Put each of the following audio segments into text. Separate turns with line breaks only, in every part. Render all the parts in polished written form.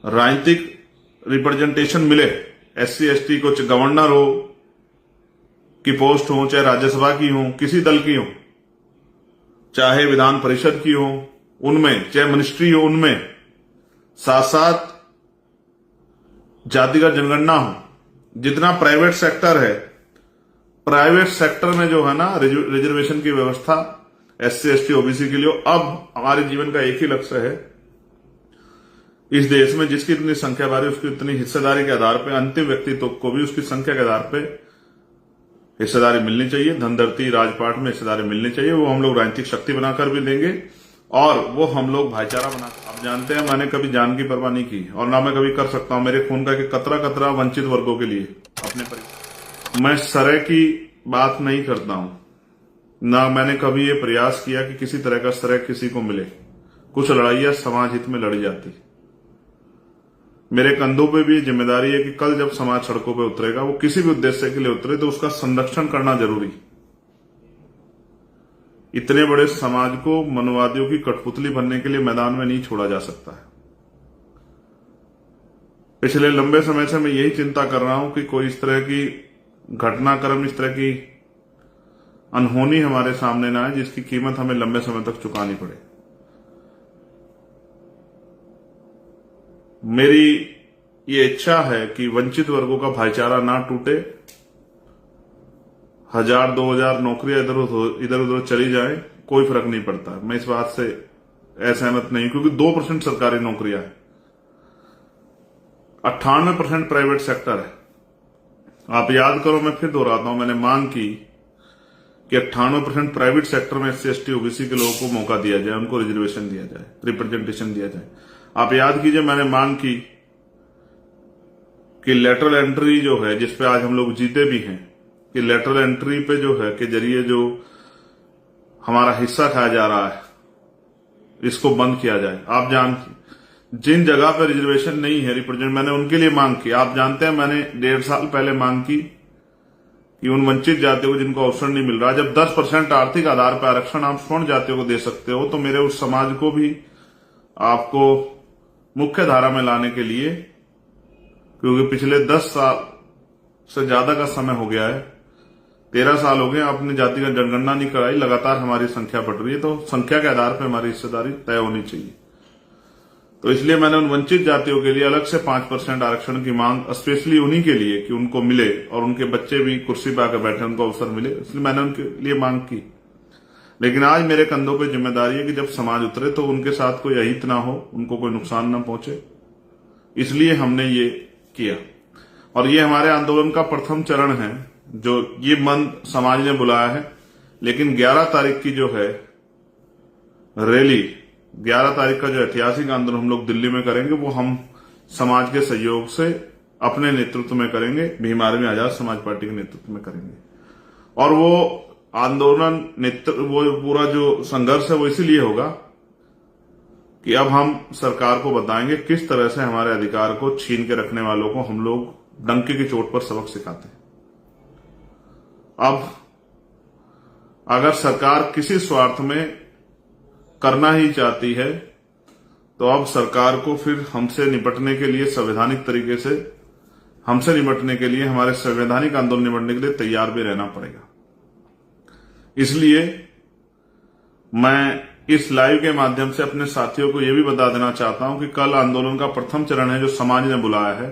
राजनीतिक रिप्रेजेंटेशन मिले, SC ST को गवर्नर हो की पोस्ट हो, चाहे राज्यसभा की हो, किसी दल की हो, चाहे विधान परिषद की हो उनमें, चाहे मिनिस्ट्री हो उनमें, साथ साथ जातिगत जनगणना हो। जितना प्राइवेट सेक्टर है, प्राइवेट सेक्टर में जो है ना रिजर्वेशन की व्यवस्था एससी एसटी ओबीसी के लिए। अब हमारे जीवन का एक ही लक्ष्य है, इस देश में जिसकी इतनी संख्या बारी उसकी इतनी हिस्सेदारी के आधार पर, अंतिम व्यक्ति को भी उसकी संख्या के आधार पर हिस्सेदारी मिलनी चाहिए। धनधरती राजपाट में हिस्सेदारी मिलनी चाहिए। वो हम लोग राजनीतिक शक्ति बनाकर भी देंगे और वो हम लोग भाईचारा बनाकर। आप जानते हैं मैंने कभी जान की परवाह नहीं की और ना मैं कभी कर सकता हूं। मेरे खून का कि कतरा कतरा वंचित वर्गों के लिए अपने परिवार। मैं सरे की बात नहीं करता हूं, ना मैंने कभी ये प्रयास किया कि किसी तरह का सरे किसी को मिले। कुछ लड़ाइयां समाज हित में लड़ी जाती। मेरे कंधों पे भी जिम्मेदारी है कि कल जब समाज सड़कों पे उतरेगा, वो किसी भी उद्देश्य के लिए उतरे, तो उसका संरक्षण करना जरूरी। इतने बड़े समाज को मनोवादियों की कठपुतली बनने के लिए मैदान में नहीं छोड़ा जा सकता है। पिछले लंबे समय से मैं यही चिंता कर रहा हूं कि कोई इस तरह की घटनाक्रम, इस तरह की अनहोनी हमारे सामने ना आए जिसकी कीमत हमें लंबे समय तक चुकानी पड़े। मेरी ये इच्छा है कि वंचित वर्गों का भाईचारा ना टूटे। 1000-2000 नौकरियां इधर उधर चली जाए, कोई फर्क नहीं पड़ता। मैं इस बात से असहमत नहीं, क्योंकि 2% सरकारी नौकरियां है, 98% प्राइवेट सेक्टर है। आप याद करो, मैं फिर दोहराता हूं, मैंने मांग की कि 98% प्राइवेट सेक्टर में एससी एसटी ओबीसी के लोगों को मौका दिया जाए, उनको रिजर्वेशन दिया जाए, रिप्रेजेंटेशन दिया जाए। आप याद कीजिए, मैंने मांग की कि लेटरल एंट्री जो है, जिसपे आज हम लोग जीते भी हैं, कि लेटरल एंट्री पे जो है के जरिए जो हमारा हिस्सा खाया जा रहा है, इसको बंद किया जाए। आप जिन जगह पे रिजर्वेशन नहीं है रिप्रेजेंट, मैंने उनके लिए मांग की। आप जानते हैं मैंने 1.5 साल पहले मांग की कि उन वंचित जातियों को जिनको अवसर नहीं मिल रहा, जब 10% आर्थिक आधार पर आरक्षण आप स्वर्ण जातियों को दे सकते हो, तो मेरे उस समाज को भी आपको मुख्य धारा में लाने के लिए, क्योंकि पिछले 10 साल से ज्यादा का समय हो गया है, 13 साल हो गए, आपने जातिगत जनगणना नहीं कराई, लगातार हमारी संख्या बढ़ रही है, तो संख्या के आधार पर हमारी हिस्सेदारी तय होनी चाहिए। तो इसलिए मैंने उन वंचित जातियों के लिए अलग से 5% आरक्षण की मांग, स्पेशली उन्हीं के लिए कि उनको मिले और उनके बच्चे भी कुर्सी पर आकर बैठे, उनको अवसर मिले, इसलिए मैंने उनके लिए मांग की। लेकिन आज मेरे कंधों पे जिम्मेदारी है कि जब समाज उतरे तो उनके साथ कोई अहित ना हो, उनको कोई नुकसान ना पहुंचे, इसलिए हमने ये किया। और ये हमारे आंदोलन का प्रथम चरण है, जो ये मंच समाज ने बुलाया है। लेकिन 11 तारीख की जो है रैली, 11 तारीख का जो ऐतिहासिक आंदोलन हम लोग दिल्ली में करेंगे, वो हम समाज के सहयोग से अपने नेतृत्व में करेंगे, भीम आर्मी आजाद समाज पार्टी के नेतृत्व में करेंगे। और वो आंदोलन वो पूरा जो संघर्ष है वो इसीलिए होगा कि अब हम सरकार को बताएंगे किस तरह से हमारे अधिकार को छीन के रखने वालों को हम लोग डंके की चोट पर सबक सिखाते हैं। अब अगर सरकार किसी स्वार्थ में करना ही चाहती है, तो अब सरकार को फिर हमसे निपटने के लिए संवैधानिक तरीके से, हमसे निपटने के लिए, हमारे संवैधानिक आंदोलन निपटने के लिए तैयार भी रहना पड़ेगा। इसलिए मैं इस लाइव के माध्यम से अपने साथियों को यह भी बता देना चाहता हूं कि कल आंदोलन का प्रथम चरण है जो समाज ने बुलाया है।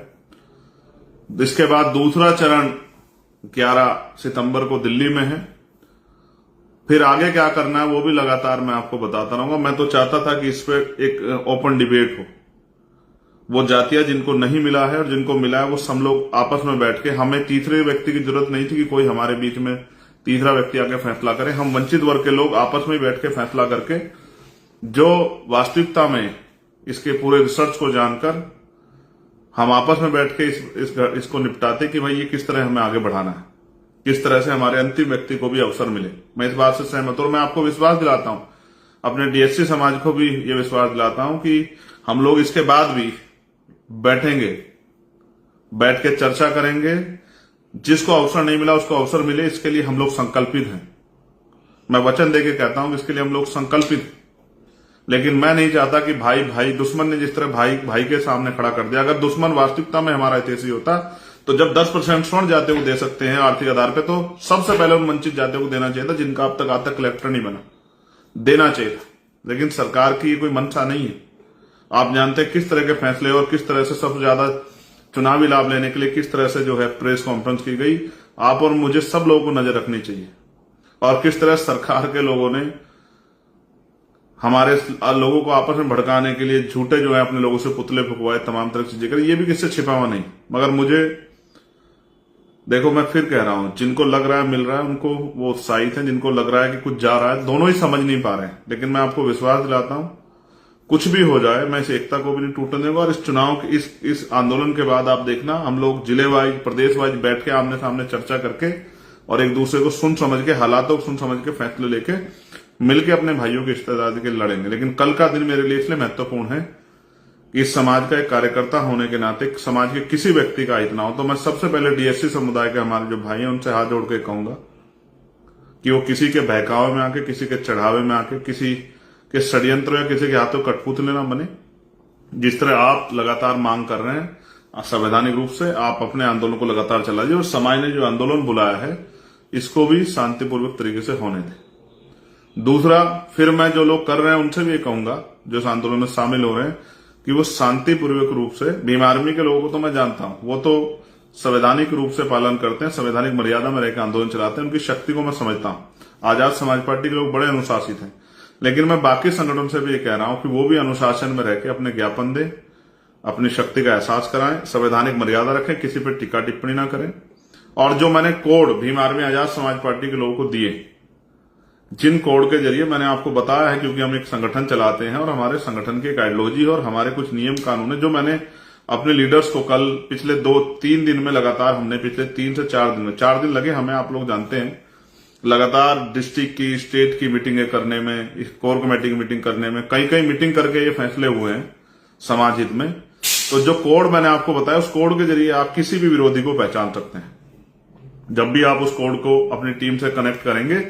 इसके बाद दूसरा चरण 11 सितंबर को दिल्ली में है। फिर आगे क्या करना है वो भी लगातार मैं आपको बताता रहूंगा। मैं तो चाहता था कि इस पर एक ओपन डिबेट हो। वो जातियां जिनको नहीं मिला है और जिनको मिला है, वो सब लोग आपस में बैठ के, हमें तीसरे व्यक्ति की जरूरत नहीं थी कि कोई हमारे बीच में तीसरा व्यक्ति आके फैसला करे। हम वंचित वर्ग के लोग आपस में बैठ के फैसला करके, जो वास्तविकता में इसके पूरे रिसर्च को जानकर हम आपस में बैठ के इसको निपटाते कि भाई ये किस तरह हमें आगे बढ़ाना है, किस तरह से हमारे अंतिम व्यक्ति को भी अवसर मिले। मैं इस बात से सहमत हूं और मैं आपको विश्वास दिलाता हूं, अपने डीएससी समाज को भी ये विश्वास दिलाता हूं कि हम लोग इसके बाद भी बैठेंगे, बैठ के चर्चा करेंगे। जिसको अवसर नहीं मिला उसको अवसर मिले, इसके लिए हम लोग संकल्पित हैं। मैं वचन देके कहता हूं कि इसके लिए हम लोग संकल्पित हैं। लेकिन मैं नहीं चाहता कि भाई भाई दुश्मन ने जिस तरह भाई भाई के सामने खड़ा कर दिया, अगर दुश्मन वास्तविकता में हमारा हितैषी होता तो जब 10% स्वर्ण जाते को दे सकते हैं आर्थिक आधार पे, तो सबसे पहले उन वंचित जातियों को देना चाहिए था जिनका अब तक आज तक कलेक्टर नहीं बना, देना चाहिए था। लेकिन सरकार की ये कोई मंशा नहीं है। आप जानते हैं किस तरह के फैसले और किस तरह से सबसे ज्यादा चुनावी लाभ लेने के लिए किस तरह से जो है प्रेस कॉन्फ्रेंस की गई। आप और मुझे सब लोगों को नजर रखनी चाहिए, और किस तरह सरकार के लोगों ने हमारे लोगों को आपस में भड़काने के लिए झूठे जो है अपने लोगों से पुतले फुकवाए, तमाम तरह की चीजें करी। ये भी किससे छिपा हुआ नहीं। मगर मुझे देखो, मैं फिर कह रहा हूं, जिनको लग रहा है मिल रहा है उनको वो उत्साहित है, जिनको लग रहा है कि कुछ जा रहा है, दोनों ही समझ नहीं पा रहे हैं। लेकिन मैं आपको विश्वास दिलाता हूं, कुछ भी हो जाए मैं इस एकता को भी नहीं टूटने दूंगा। और इस चुनाव के इस आंदोलन के बाद आप देखना, हम लोग जिले वाइज प्रदेश वाइज बैठ के आमने सामने चर्चा करके और एक दूसरे को सुन समझ के, हालातों को सुन समझ के फैसले लेके मिलके अपने भाइयों की रिश्तेदारी के लड़ेंगे। लेकिन कल का दिन मेरे लिए इसलिए महत्वपूर्ण है कि इस समाज का एक कार्यकर्ता होने के नाते समाज के किसी व्यक्ति का हित ना हो। तो मैं सबसे पहले डीएससी समुदाय के हमारे जो भाई हैं उनसे हाथ जोड़ के कहूंगा कि वो किसी के बहकावे में आके, किसी के चढ़ावे में आके, किसी के षड्यंत्र या किसी के हाथों कठपुतले ना बने। जिस तरह आप लगातार मांग कर रहे हैं संवैधानिक रूप से, आप अपने आंदोलन को लगातार चलाइए, और समाज ने जो आंदोलन बुलाया है इसको भी शांतिपूर्वक तरीके से होने दें। दूसरा, फिर मैं जो लोग कर रहे हैं उनसे भी ये कहूंगा जो इस आंदोलन में शामिल हो रहे हैं कि वो शांतिपूर्वक रूप से, भीम आर्मी के लोगों को तो मैं जानता हूं, वो तो संवैधानिक रूप से पालन करते हैं, संवैधानिक मर्यादा में रहकर आंदोलन चलाते हैं, उनकी शक्ति को मैं समझता हूं। आजाद समाज पार्टी के लोग बड़े अनुशासित हैं, लेकिन मैं बाकी संगठन से भी ये कह रहा हूं कि वो भी अनुशासन में रहकर अपने ज्ञापन दें, अपनी शक्ति का एहसास कराएं, संवैधानिक मर्यादा रखें, किसी पर टीका टिप्पणी ना करें। और जो मैंने code Bhim army Azad Samaj party के लोगों को दिए, जिन कोड के जरिए मैंने आपको बताया है, क्योंकि हम एक संगठन चलाते हैं और हमारे संगठन की एक आइडियोलॉजी और हमारे कुछ नियम कानून है, जो मैंने अपने लीडर्स को कल पिछले 2-3 दिन में लगातार, हमने पिछले 3 से 4 दिन में, 4 दिन लगे हमें, आप लोग जानते हैं, लगातार डिस्ट्रिक्ट की, स्टेट की मीटिंगें करने में, कोर कमेटी की मीटिंग करने में, कई मीटिंग करके ये फैसले हुए हैं समाज हित में। तो जो कोड मैंने आपको बताया, उस कोड के जरिए आप किसी भी विरोधी को पहचान सकते हैं। जब भी आप उस कोड को अपनी टीम से कनेक्ट करेंगे,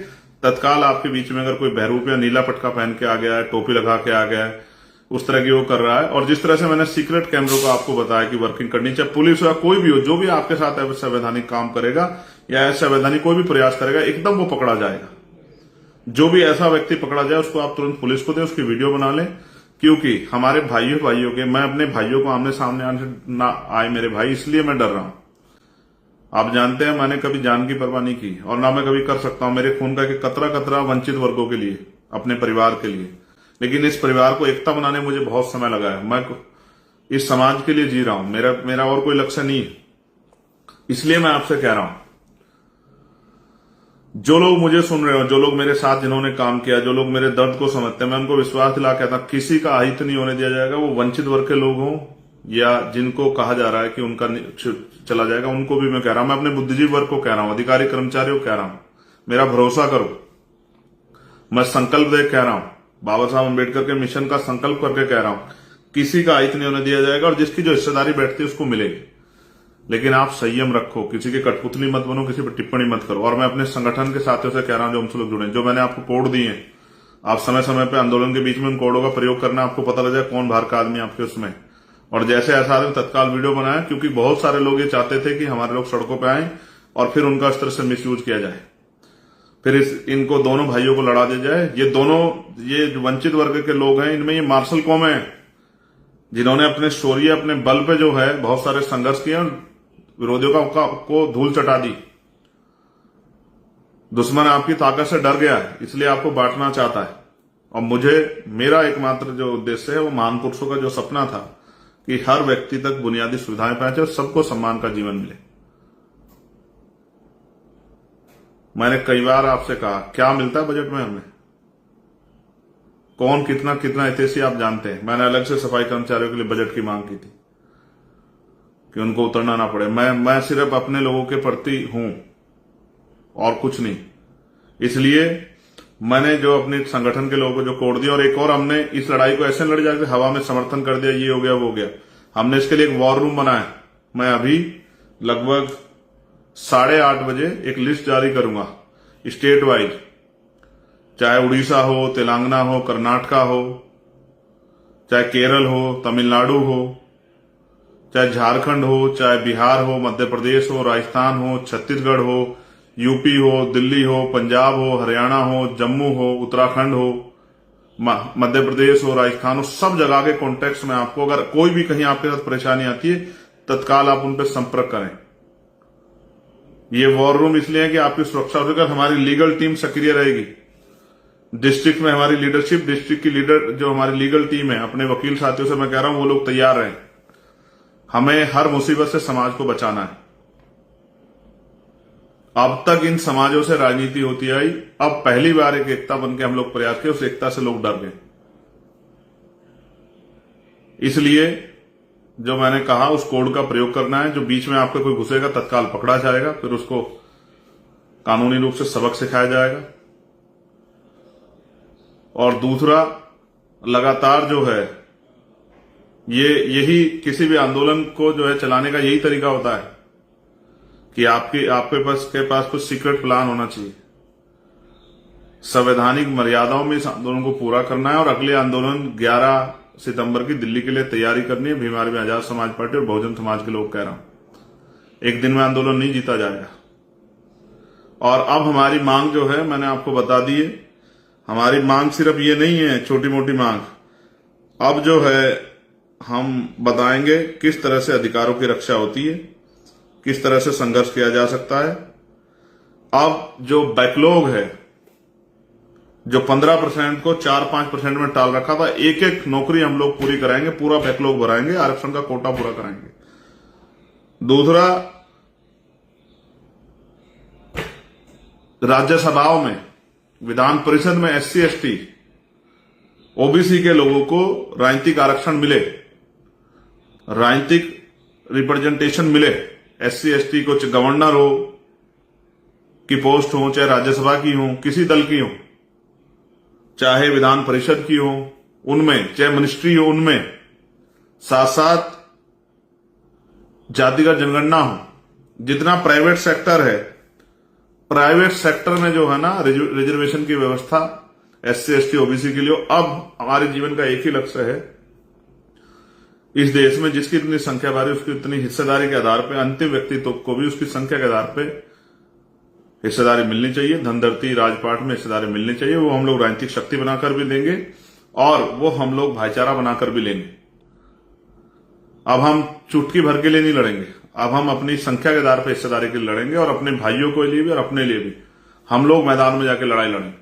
तत्काल आपके बीच में अगर कोई बहरूप या नीला पटका पहन के आ गया है, टोपी लगा के आ गया है, उस तरह की वो कर रहा है, और जिस तरह से मैंने सीक्रेट कैमरों को आपको बताया कि वर्किंग करनी चाहिए, पुलिस हो या कोई भी हो, जो भी आपके साथ अवैधानिक काम करेगा या अवैधानिक कोई भी प्रयास करेगा, एकदम वो पकड़ा जाएगा। जो भी ऐसा व्यक्ति पकड़ा जाए उसको आप तुरंत पुलिस को दें, उसकी वीडियो बना लें, क्योंकि हमारे भाइयों के, मैं अपने भाइयों को आमने सामने आने ना आए मेरे भाई, इसलिए मैं डर रहा हूं। आप जानते हैं मैंने कभी जान की परवाह नहीं की, और ना मैं कभी कर सकता हूं। मेरे खून का कतरा वंचित वर्गों के लिए, अपने परिवार के लिए। लेकिन इस परिवार को एकता बनाने मुझे बहुत समय लगा है। मैं इस समाज के लिए जी रहा हूं, मेरा और कोई लक्ष्य नहीं है। इसलिए मैं आपसे कह रहा हूं, जो लोग मुझे सुन रहे हो, जो लोग मेरे साथ जिन्होंने काम किया, जो लोग मेरे दर्द को समझते हैं, मैं उनको विश्वास दिला कहता हूं, किसी का अहित नहीं होने दिया जाएगा। वो वंचित वर्ग के लोग हों या जिनको कहा जा रहा है कि उनका चला जाएगा, उनको भी मैं कह रहा हूं। मैं अपने बुद्धिजीवी वर्ग को कह रहा हूं, अधिकारी कर्मचारियों को कह रहा हूं, मेरा भरोसा करो। मैं संकल्प देख कह रहा हूं, बाबा साहब अम्बेडकर के मिशन का संकल्प करके कह रहा हूं, किसी का अहित नहीं होने दिया जाएगा, और जिसकी जो हिस्सेदारी बैठती है उसको मिलेगी। लेकिन आप संयम रखो, किसी की कठपुतली मत बनो, किसी पर टिप्पणी मत करो। और मैं अपने संगठन के साथियों से कह रहा हूं जो हमसे लोग जुड़े, जो मैंने आपको कोड दिए हैं, आप समय समय पर आंदोलन के बीच में उन कोडों का प्रयोग करना, आपको पता लग जाए कौन बाहर का आदमी आपके उसमें। और जैसे ऐसा आदमी तत्काल वीडियो बनाए, क्योंकि बहुत सारे लोग ये चाहते थे कि हमारे लोग सड़कों पर आए और फिर उनका इस तरह से मिसयूज किया जाए, फिर इनको दोनों भाइयों को लड़ा दिया जाए। ये वंचित वर्ग के लोग हैं, इनमें ये मार्शल कौम है जिन्होंने अपने शौर्य, अपने बल पे जो है बहुत सारे संघर्ष किए, विरोधियों को धूल चटा दी। दुश्मन आपकी ताकत से डर गया है, इसलिए आपको बांटना चाहता है। और मेरा एकमात्र जो उद्देश्य है, वो महान पुरुषों का जो सपना था कि हर व्यक्ति तक बुनियादी सुविधाएं पहुंचे और सबको सम्मान का जीवन मिले। मैंने कई बार आपसे कहा, क्या मिलता है बजट में हमें, कौन कितना हितैषी आप जानते हैं। मैंने अलग से सफाई कर्मचारियों के लिए बजट की मांग की थी कि उनको उतरना ना पड़े। मैं सिर्फ अपने लोगों के प्रति हूं और कुछ नहीं। इसलिए मैंने जो अपने संगठन के लोगों को जो कोड दिया, और एक और हमने इस लड़ाई को ऐसे लड़ जाकर हवा में समर्थन कर दिया, ये हो गया वो हो गया। हमने इसके लिए एक वॉर रूम बनाया। मैं अभी लगभग 8:30 बजे एक लिस्ट जारी करूंगा स्टेट वाइज, चाहे उड़ीसा हो, तेलंगाना हो, कर्नाटका हो, चाहे केरल हो, तमिलनाडु हो, चाहे झारखंड हो, चाहे बिहार हो, मध्य प्रदेश हो, राजस्थान हो, छत्तीसगढ़ हो, यूपी हो, दिल्ली हो, पंजाब हो, हरियाणा हो, जम्मू हो, उत्तराखंड हो, मध्य प्रदेश हो, राजस्थान हो, सब जगह के कॉन्टेक्स्ट में आपको अगर कोई भी कहीं आपके साथ परेशानी आती है, तत्काल आप उन पर संपर्क करें। ये वॉर रूम इसलिए है कि आपकी सुरक्षा होकर हमारी लीगल टीम सक्रिय रहेगी। डिस्ट्रिक्ट में हमारी लीडरशिप, डिस्ट्रिक्ट की लीडर जो हमारी लीगल टीम है, अपने वकील साथियों से मैं कह रहा हूं वो लोग तैयार रहें। हमें हर मुसीबत से समाज को बचाना है। अब तक इन समाजों से राजनीति होती आई, अब पहली बार एक एकता बनकर हम लोग प्रयास किए, उस एकता से लोग डर गए। इसलिए जो मैंने कहा उस कोड का प्रयोग करना है। जो बीच में आपका कोई घुसेगा तत्काल पकड़ा जाएगा, फिर उसको कानूनी रूप से सबक सिखाया जाएगा। और दूसरा, लगातार जो है यही किसी भी आंदोलन को जो है चलाने का यही तरीका होता है कि आपके पास कुछ सीक्रेट प्लान होना चाहिए। संवैधानिक मर्यादाओं में इस आंदोलन को पूरा करना है और अगले आंदोलन 11 सितंबर की दिल्ली के लिए तैयारी करनी है। भीम आर्मी आजाद समाज पार्टी और बहुजन समाज के लोग कह रहा हूं, एक दिन में आंदोलन नहीं जीता जाएगा। और अब हमारी मांग जो है मैंने आपको बता दी है। हमारी मांग सिर्फ ये नहीं है छोटी मोटी मांग, अब जो है हम बताएंगे किस तरह से अधिकारों की रक्षा होती है, किस तरह से संघर्ष किया जा सकता है। अब जो बैकलॉग है, जो 15% को 4-5% में टाल रखा था, एक एक नौकरी हम लोग पूरी कराएंगे, पूरा बैकलॉग भराएंगे, आरक्षण का कोटा पूरा कराएंगे। दूसरा, राज्यसभाओं में, विधान परिषद में SC ST OBC के लोगों को राजनीतिक आरक्षण मिले, राजनीतिक रिप्रेजेंटेशन मिले। SC ST को गवर्नर हो की पोस्ट हो, चाहे राज्यसभा की हो, किसी दल की हो, चाहे विधान परिषद की हो उनमें, चाहे मिनिस्ट्री हो उनमें, साथ साथ जातिगत जनगणना हो। जितना प्राइवेट सेक्टर है, प्राइवेट सेक्टर में जो है ना रिजर्वेशन की व्यवस्था SC ST OBC के लिए। अब हमारे जीवन का एक ही लक्ष्य है, इस देश में जिसकी इतनी संख्या बारी उसकी इतनी हिस्सेदारी के आधार पर अंतिम व्यक्तित्व को भी उसकी संख्या के आधार पर हिस्सेदारी मिलनी चाहिए। धनधरती राजपाट में हिस्सेदारी मिलनी चाहिए। वो हम लोग राजनीतिक शक्ति बनाकर भी देंगे और वो हम लोग भाईचारा बनाकर भी लेंगे। अब हम चुटकी भर के लिए नहीं लड़ेंगे, अब हम अपनी संख्या के आधार पर हिस्सेदारी के लिए लड़ेंगे और अपने भाइयों के लिए भी और अपने लिए भी हम लोग मैदान में जाके लड़ाई लड़ेंगे।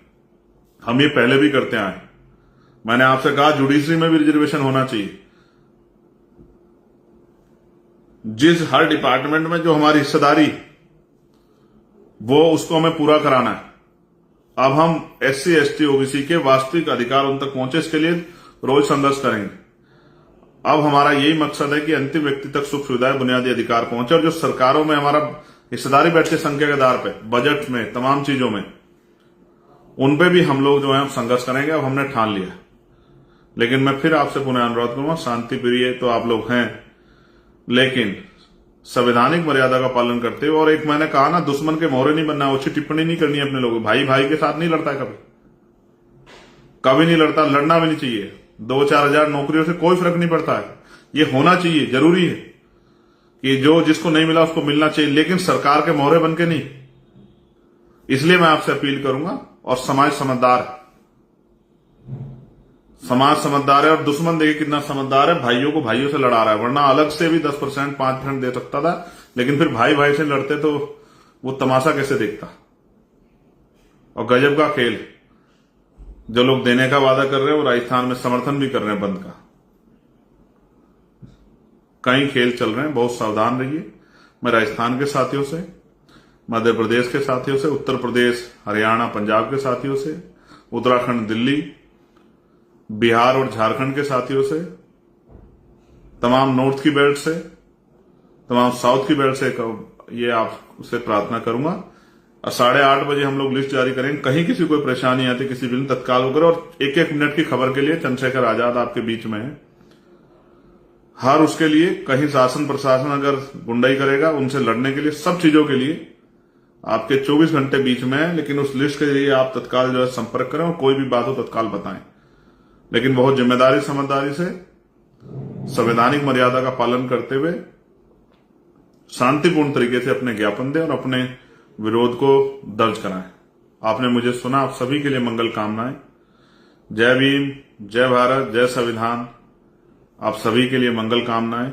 हम ये पहले भी करते आए। मैंने आपसे कहा जुडिशरी में भी रिजर्वेशन होना चाहिए। जिस हर डिपार्टमेंट में जो हमारी हिस्सेदारी वो उसको हमें पूरा कराना है। अब हम SC ST OBC के वास्तविक अधिकार उन तक पहुंचे, इसके लिए रोज संघर्ष करेंगे। अब हमारा यही मकसद है कि अंतिम व्यक्ति तक सुख सुविधाएं, बुनियादी अधिकार पहुंचे और जो सरकारों में हमारा हिस्सेदारी बैठती संख्या के आधार पर, बजट में, तमाम चीजों में, उन पे भी हम लोग जो है संघर्ष करेंगे। अब हमने ठान लिया। लेकिन मैं फिर आपसे पुनः अनुरोध करूंगा, शांति प्रिय तो आप लोग हैं, लेकिन संवैधानिक मर्यादा का पालन करते हुए। और एक मैंने कहा ना, दुश्मन के मोहरे नहीं बनना, अच्छी टिप्पणी नहीं करनी है अपने लोगों। भाई भाई के साथ नहीं लड़ता है, कभी नहीं लड़ता, लड़ना भी नहीं चाहिए। 2-4 हजार नौकरियों से कोई फर्क नहीं पड़ता है। ये होना चाहिए, जरूरी है कि जो जिसको नहीं मिला उसको मिलना चाहिए, लेकिन सरकार के मोहरे बन के नहीं। इसलिए मैं आपसे अपील करूंगा। और समाज समझदार है और दुश्मन देखिए कितना समझदार है, भाइयों को भाइयों से लड़ा रहा है। वरना अलग से भी 10% 5% दे सकता था, लेकिन फिर भाई भाई से लड़ते तो वो तमाशा कैसे देखता। और गजब का खेल, जो लोग देने का वादा कर रहे हैं वो राजस्थान में समर्थन भी कर रहे हैं बंद का। कई खेल चल रहे हैं, बहुत सावधान रहिए। मैं राजस्थान के साथियों से, मध्य प्रदेश के साथियों से, उत्तर प्रदेश, हरियाणा, पंजाब के साथियों से, उत्तराखंड, दिल्ली, बिहार और झारखंड के साथियों से, तमाम नॉर्थ की बेल्ट से, तमाम साउथ की बेल्ट से ये आपसे प्रार्थना करूंगा। 8:30 बजे हम लोग लिस्ट जारी करेंगे। कहीं किसी कोई परेशानी आती, किसी भी तत्काल होकर, और 1-1 मिनट की खबर के लिए चंद्रशेखर आजाद आपके बीच में है। हर उसके लिए कहीं शासन प्रशासन अगर गुंडाई करेगा, उनसे लड़ने के लिए, सब चीजों के लिए आपके 24 घंटे बीच में है। लेकिन उस लिस्ट के लिए आप तत्काल जो है संपर्क करें और कोई भी बात हो तत्काल बताएं। लेकिन बहुत जिम्मेदारी समझदारी से संवैधानिक मर्यादा का पालन करते हुए शांतिपूर्ण तरीके से अपने ज्ञापन दें और अपने विरोध को दर्ज कराएं। आपने मुझे सुना। आप सभी के लिए मंगल कामनाएं। जय भीम, जय भारत, जय संविधान। आप सभी के लिए मंगल कामनाएं।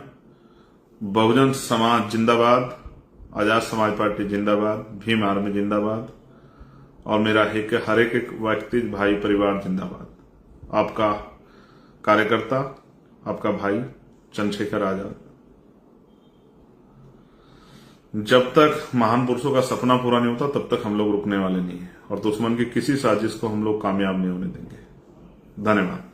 बहुजन समाज जिंदाबाद, आजाद समाज पार्टी जिंदाबाद, भीम आर्मी जिंदाबाद और मेरा हर एक व्यक्ति भाई परिवार जिंदाबाद। आपका कार्यकर्ता, आपका भाई चंद्रशेखर आजाद। जब तक महान पुरुषों का सपना पूरा नहीं होता तब तक हम लोग रुकने वाले नहीं है और दुश्मन की किसी साजिश को हम लोग कामयाब नहीं होने देंगे। धन्यवाद।